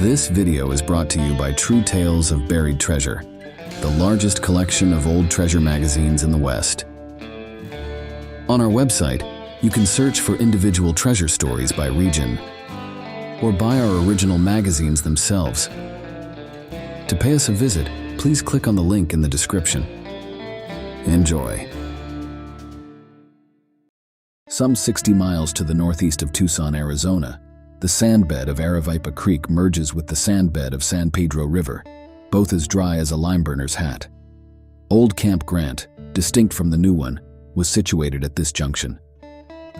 This video is brought to you by True Tales of Buried Treasure, the largest collection of old treasure magazines in the West. On our website, you can search for individual treasure stories by region, or buy our original magazines themselves. To pay us a visit, please click on the link in the description. Enjoy. Some 60 miles to the northeast of Tucson, Arizona, the sandbed of Aravaipa Creek merges with the sandbed of San Pedro River, both as dry as a limeburner's hat. Old Camp Grant, distinct from the new one, was situated at this junction.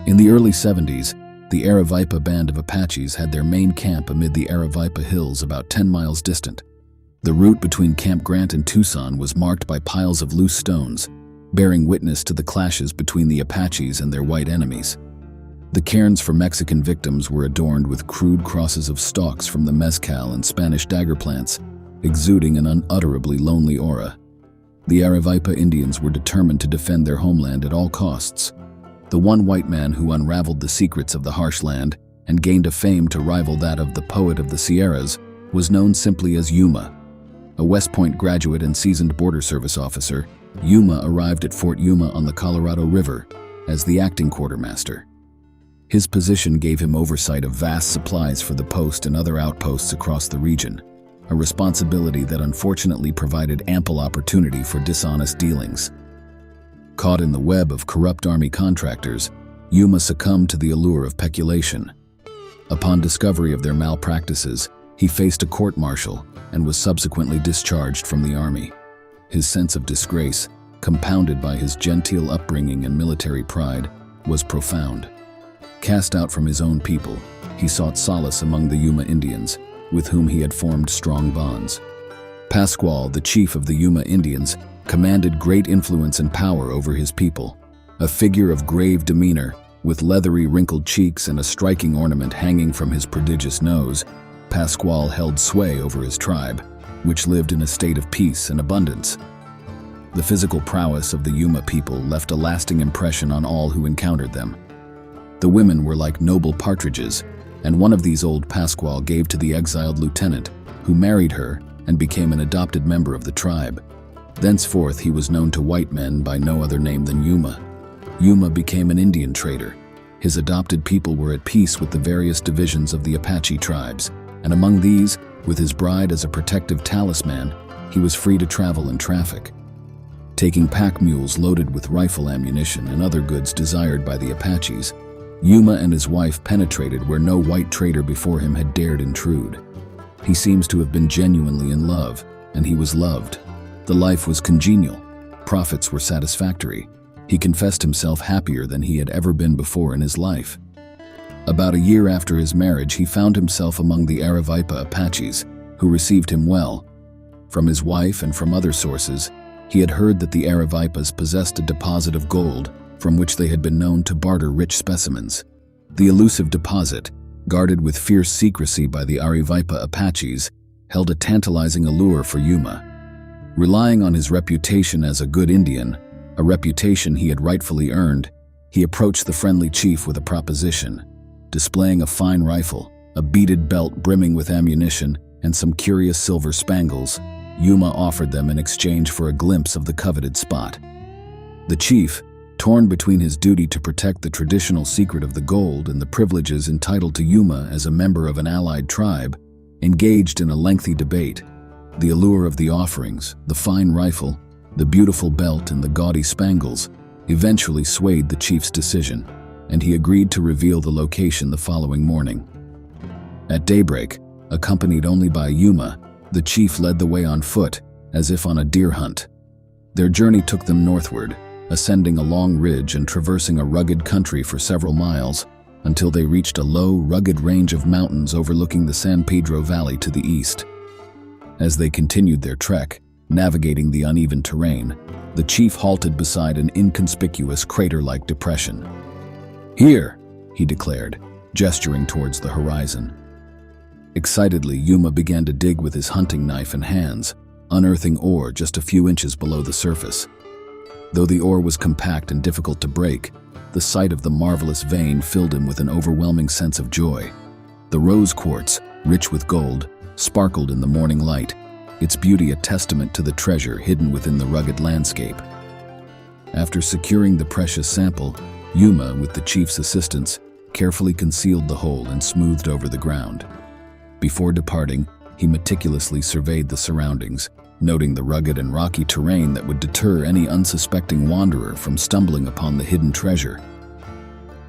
In the early 70s, the Aravaipa band of Apaches had their main camp amid the Aravaipa Hills about 10 miles distant. The route between Camp Grant and Tucson was marked by piles of loose stones, bearing witness to the clashes between the Apaches and their white enemies. The cairns for Mexican victims were adorned with crude crosses of stalks from the mezcal and Spanish dagger plants, exuding an unutterably lonely aura. The Aravaipa Indians were determined to defend their homeland at all costs. The one white man who unraveled the secrets of the harsh land and gained a fame to rival that of the poet of the Sierras was known simply as Yuma. A West Point graduate and seasoned border service officer, Yuma arrived at Fort Yuma on the Colorado River as the acting quartermaster. His position gave him oversight of vast supplies for the post and other outposts across the region, a responsibility that unfortunately provided ample opportunity for dishonest dealings. Caught in the web of corrupt army contractors, Yuma succumbed to the allure of peculation. Upon discovery of their malpractices, he faced a court-martial and was subsequently discharged from the army. His sense of disgrace, compounded by his genteel upbringing and military pride, was profound. Cast out from his own people, he sought solace among the Yuma Indians, with whom he had formed strong bonds. Pasquale, the chief of the Yuma Indians, commanded great influence and power over his people. A figure of grave demeanor, with leathery wrinkled cheeks and a striking ornament hanging from his prodigious nose, Pasquale held sway over his tribe, which lived in a state of peace and abundance. The physical prowess of the Yuma people left a lasting impression on all who encountered them. The women were like noble partridges, and one of these old Pasquale gave to the exiled lieutenant, who married her and became an adopted member of the tribe. Thenceforth he was known to white men by no other name than Yuma. Yuma became an Indian trader. His adopted people were at peace with the various divisions of the Apache tribes, and among these, with his bride as a protective talisman, he was free to travel and traffic. Taking pack mules loaded with rifle ammunition and other goods desired by the Apaches, Yuma and his wife penetrated where no white trader before him had dared intrude. He seems to have been genuinely in love, and he was loved. The life was congenial. Profits were satisfactory. He confessed himself happier than he had ever been before in his life. About a year after his marriage, he found himself among the Aravaipa Apaches, who received him well. From his wife and from other sources, he had heard that the Aravaipas possessed a deposit of gold from which they had been known to barter rich specimens. The elusive deposit, guarded with fierce secrecy by the Aravaipa Apaches, held a tantalizing allure for Yuma. Relying on his reputation as a good Indian, a reputation he had rightfully earned, he approached the friendly chief with a proposition. Displaying a fine rifle, a beaded belt brimming with ammunition, and some curious silver spangles, Yuma offered them in exchange for a glimpse of the coveted spot. The chief, torn between his duty to protect the traditional secret of the gold and the privileges entitled to Yuma as a member of an allied tribe, engaged in a lengthy debate. The allure of the offerings, the fine rifle, the beautiful belt, and the gaudy spangles eventually swayed the chief's decision, and he agreed to reveal the location the following morning. At daybreak, accompanied only by Yuma, the chief led the way on foot, as if on a deer hunt. Their journey took them northward, ascending a long ridge and traversing a rugged country for several miles, until they reached a low, rugged range of mountains overlooking the San Pedro Valley to the east. As they continued their trek, navigating the uneven terrain, the chief halted beside an inconspicuous crater-like depression. "Here," he declared, gesturing towards the horizon. Excitedly, Yuma began to dig with his hunting knife and hands, unearthing ore just a few inches below the surface. Though the ore was compact and difficult to break, the sight of the marvelous vein filled him with an overwhelming sense of joy. The rose quartz, rich with gold, sparkled in the morning light, its beauty a testament to the treasure hidden within the rugged landscape. After securing the precious sample, Yuma, with the chief's assistance, carefully concealed the hole and smoothed over the ground. Before departing, he meticulously surveyed the surroundings, noting the rugged and rocky terrain that would deter any unsuspecting wanderer from stumbling upon the hidden treasure.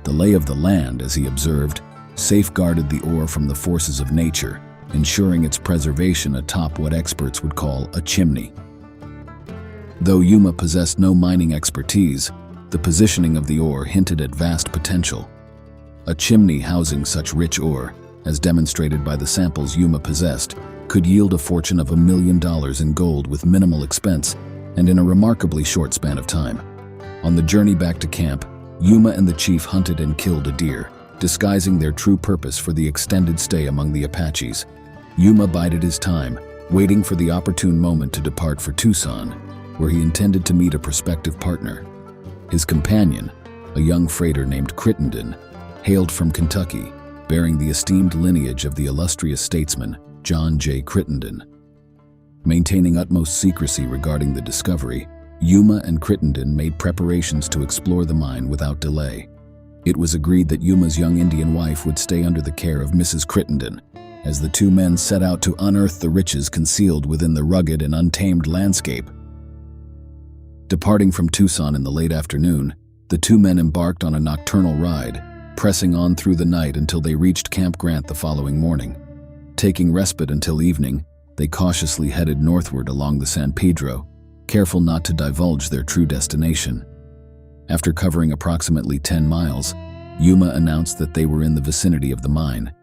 The lay of the land, as he observed, safeguarded the ore from the forces of nature, ensuring its preservation atop what experts would call a chimney. Though Yuma possessed no mining expertise, the positioning of the ore hinted at vast potential. A chimney housing such rich ore, as demonstrated by the samples Yuma possessed, could yield a fortune of $1 million in gold with minimal expense and in a remarkably short span of time. On the journey back to camp, Yuma and the chief hunted and killed a deer, disguising their true purpose for the extended stay among the Apaches. Yuma bided his time, waiting for the opportune moment to depart for Tucson, where he intended to meet a prospective partner. His companion, a young freighter named Crittenden, hailed from Kentucky, bearing the esteemed lineage of the illustrious statesman John J. Crittenden. Maintaining utmost secrecy regarding the discovery, Yuma and Crittenden made preparations to explore the mine without delay. It was agreed that Yuma's young Indian wife would stay under the care of Mrs. Crittenden, as the two men set out to unearth the riches concealed within the rugged and untamed landscape. Departing from Tucson in the late afternoon, the two men embarked on a nocturnal ride, pressing on through the night until they reached Camp Grant the following morning. Taking respite until evening, they cautiously headed northward along the San Pedro, careful not to divulge their true destination. After covering approximately 10 miles, Yuma announced that they were in the vicinity of the mine.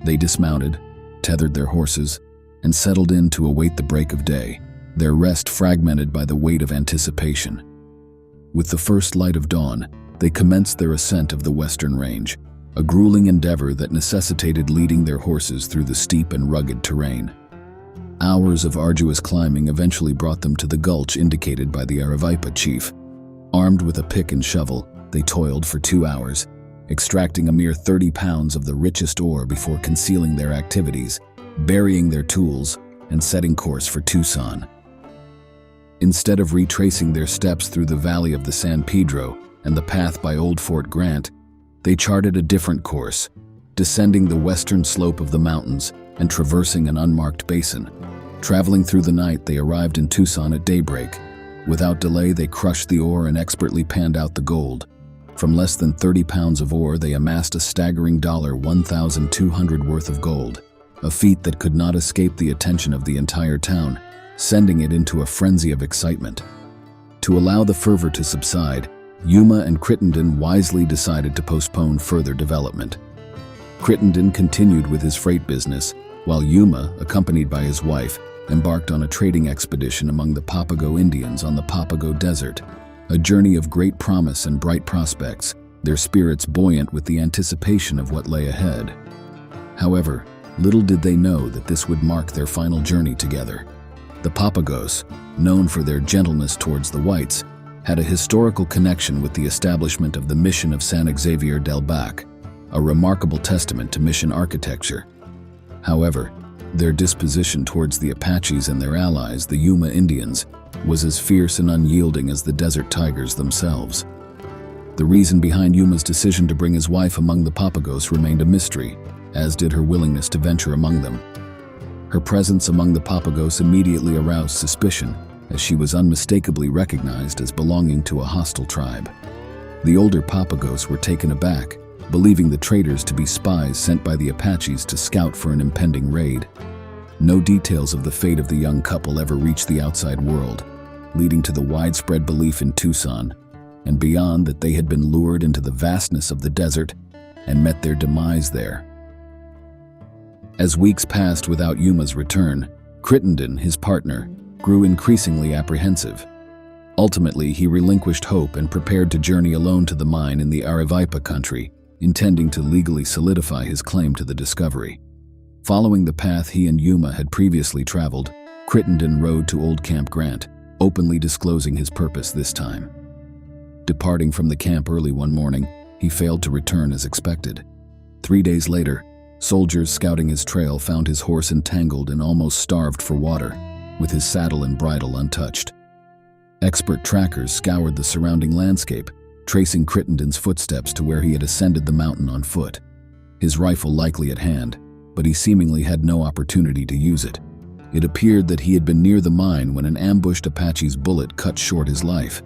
They dismounted, tethered their horses, and settled in to await the break of day, their rest fragmented by the weight of anticipation. With the first light of dawn, they commenced their ascent of the western range, a grueling endeavor that necessitated leading their horses through the steep and rugged terrain. Hours of arduous climbing eventually brought them to the gulch indicated by the Aravaipa chief. Armed with a pick and shovel, they toiled for 2 hours, extracting a mere 30 pounds of the richest ore before concealing their activities, burying their tools, and setting course for Tucson. Instead of retracing their steps through the valley of the San Pedro and the path by Old Fort Grant, they charted a different course, descending the western slope of the mountains and traversing an unmarked basin. Traveling through the night, they arrived in Tucson at daybreak. Without delay, they crushed the ore and expertly panned out the gold. From less than 30 pounds of ore, they amassed a staggering $1,200 worth of gold, a feat that could not escape the attention of the entire town, sending it into a frenzy of excitement. To allow the fervor to subside, Yuma and Crittenden wisely decided to postpone further development. Crittenden continued with his freight business, while Yuma, accompanied by his wife, embarked on a trading expedition among the Papago Indians on the Papago Desert, a journey of great promise and bright prospects, their spirits buoyant with the anticipation of what lay ahead. However, little did they know that this would mark their final journey together. The Papagos, known for their gentleness towards the whites, had a historical connection with the establishment of the mission of San Xavier del Bac, a remarkable testament to mission architecture. However, their disposition towards the Apaches and their allies, the Yuma Indians, was as fierce and unyielding as the desert tigers themselves. The reason behind Yuma's decision to bring his wife among the Papagos remained a mystery, as did her willingness to venture among them. Her presence among the Papagos immediately aroused suspicion, as she was unmistakably recognized as belonging to a hostile tribe. The older Papagos were taken aback, believing the traders to be spies sent by the Apaches to scout for an impending raid. No details of the fate of the young couple ever reached the outside world, leading to the widespread belief in Tucson, and beyond that they had been lured into the vastness of the desert and met their demise there. As weeks passed without Yuma's return, Crittenden, his partner, grew increasingly apprehensive. Ultimately, he relinquished hope and prepared to journey alone to the mine in the Aravaipa country, intending to legally solidify his claim to the discovery. Following the path he and Yuma had previously traveled, Crittenden rode to Old Camp Grant, openly disclosing his purpose this time. Departing from the camp early one morning, he failed to return as expected. 3 days later, Soldiers scouting his trail found his horse entangled and almost starved for water, with his saddle and bridle untouched. Expert trackers scoured the surrounding landscape, tracing Crittenden's footsteps to where he had ascended the mountain on foot. His rifle likely at hand, but he seemingly had no opportunity to use it. It appeared that he had been near the mine when an ambushed Apache's bullet cut short his life.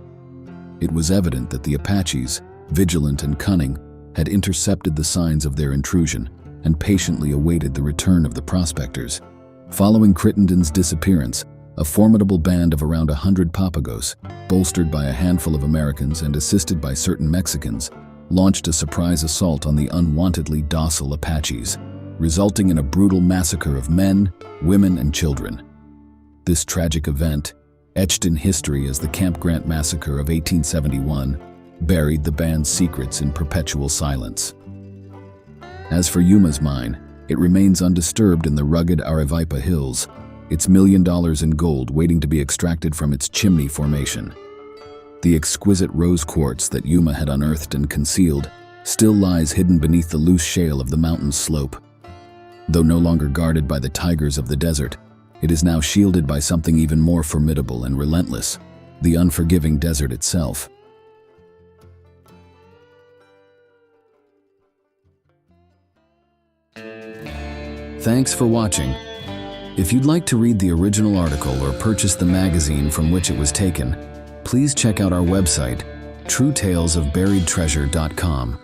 It was evident that the Apaches, vigilant and cunning, had intercepted the signs of their intrusion and patiently awaited the return of the prospectors. Following Crittenden's disappearance, a formidable band of around 100 Papagos, bolstered by a handful of Americans and assisted by certain Mexicans, launched a surprise assault on the unwantedly docile Apaches, resulting in a brutal massacre of men, women, and children. This tragic event, etched in history as the Camp Grant Massacre of 1871, buried the band's secrets in perpetual silence. As for Yuma's mine, it remains undisturbed in the rugged Arevipa Hills, its $1 million in gold waiting to be extracted from its chimney formation. The exquisite rose quartz that Yuma had unearthed and concealed still lies hidden beneath the loose shale of the mountain's slope. Though no longer guarded by the tigers of the desert, it is now shielded by something even more formidable and relentless, the unforgiving desert itself. Thanks for watching. If you'd like to read the original article or purchase the magazine from which it was taken, please check out our website, truetalesofburiedtreasure.com.